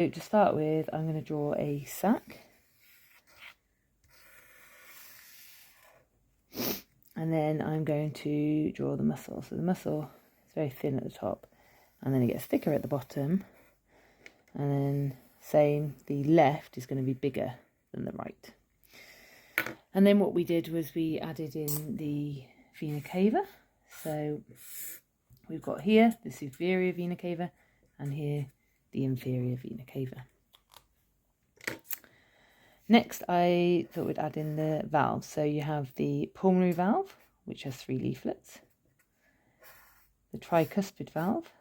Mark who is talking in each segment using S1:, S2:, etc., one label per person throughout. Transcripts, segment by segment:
S1: So to start with, I'm going to draw a sac. And then I'm going to draw the muscle. So the muscle is very thin at the top, and then it gets thicker at the bottom. And then same, the left is going to be bigger than the right. And then what we did was we added in the vena cava. So we've got here the superior vena cava, and here the inferior vena cava. Next, I thought we'd add in the valves. So you have the pulmonary valve, which has 3 leaflets, the tricuspid valve,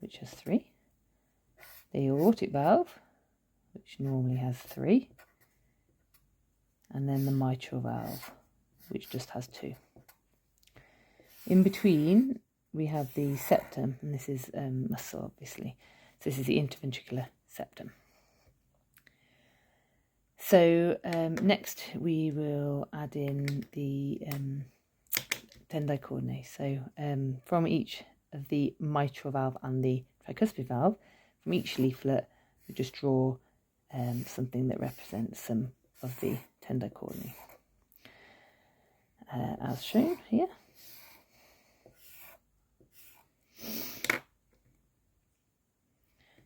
S1: which has 3, the aortic valve, which normally has 3, and then the mitral valve, which just has 2. In between, we have the septum, and this is muscle, obviously. So this is the interventricular septum. So next we will add in the tendae cordinae. So from each of the mitral valve and the tricuspid valve, from each leaflet, we just draw something that represents some of the tendae cordinae, as shown here.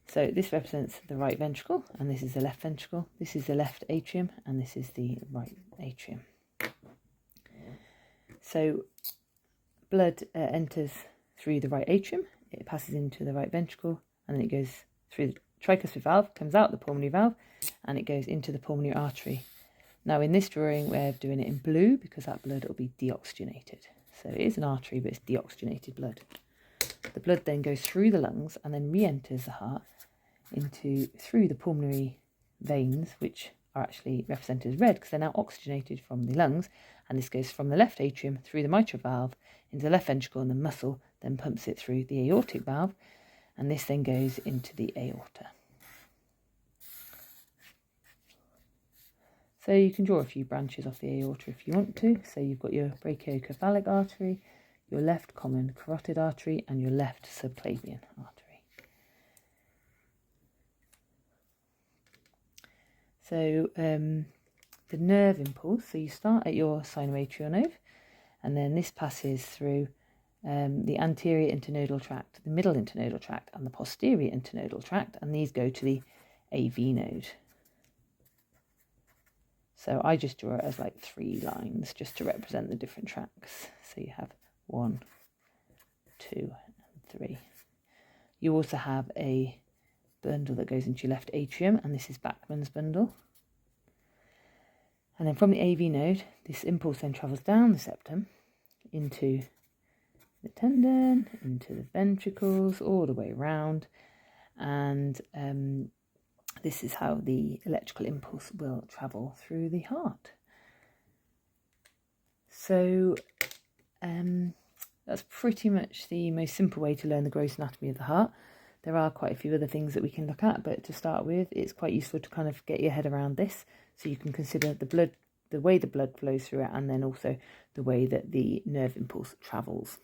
S1: So this represents the right ventricle, and this is the left ventricle. This is the left atrium, and this is the right atrium. So blood enters through the right atrium, it passes into the right ventricle, and then it goes through the tricuspid valve, comes out the pulmonary valve, and it goes into the pulmonary artery. Now in this drawing, we're doing it in blue because that blood will be deoxygenated. So it is an artery, but it's deoxygenated blood. The blood then goes through the lungs and then re-enters the heart through the pulmonary veins, which are actually represented as red because they're now oxygenated from the lungs, and this goes from the left atrium through the mitral valve into the left ventricle, and the muscle then pumps it through the aortic valve, and this then goes into the aorta. So you can draw a few branches off the aorta if you want to. So you've got your brachiocephalic artery, your left common carotid artery, and your left subclavian artery. So the nerve impulse, so you start at your sinoatrial node, and then this passes through the anterior internodal tract, the middle internodal tract, and the posterior internodal tract, and these go to the AV node. So I just draw it as like 3 lines just to represent the different tracts. So you have 1, 2, and 3. You also have a bundle that goes into your left atrium, and this is Bachmann's bundle. And then from the AV node, this impulse then travels down the septum into the tendon, into the ventricles, all the way around, and this is how the electrical impulse will travel through the heart. So that's pretty much the most simple way to learn the gross anatomy of the heart. There are quite a few other things that we can look at, but to start with, it's quite useful to kind of get your head around this, so you can consider the way the blood flows through it, and then also the way that the nerve impulse travels.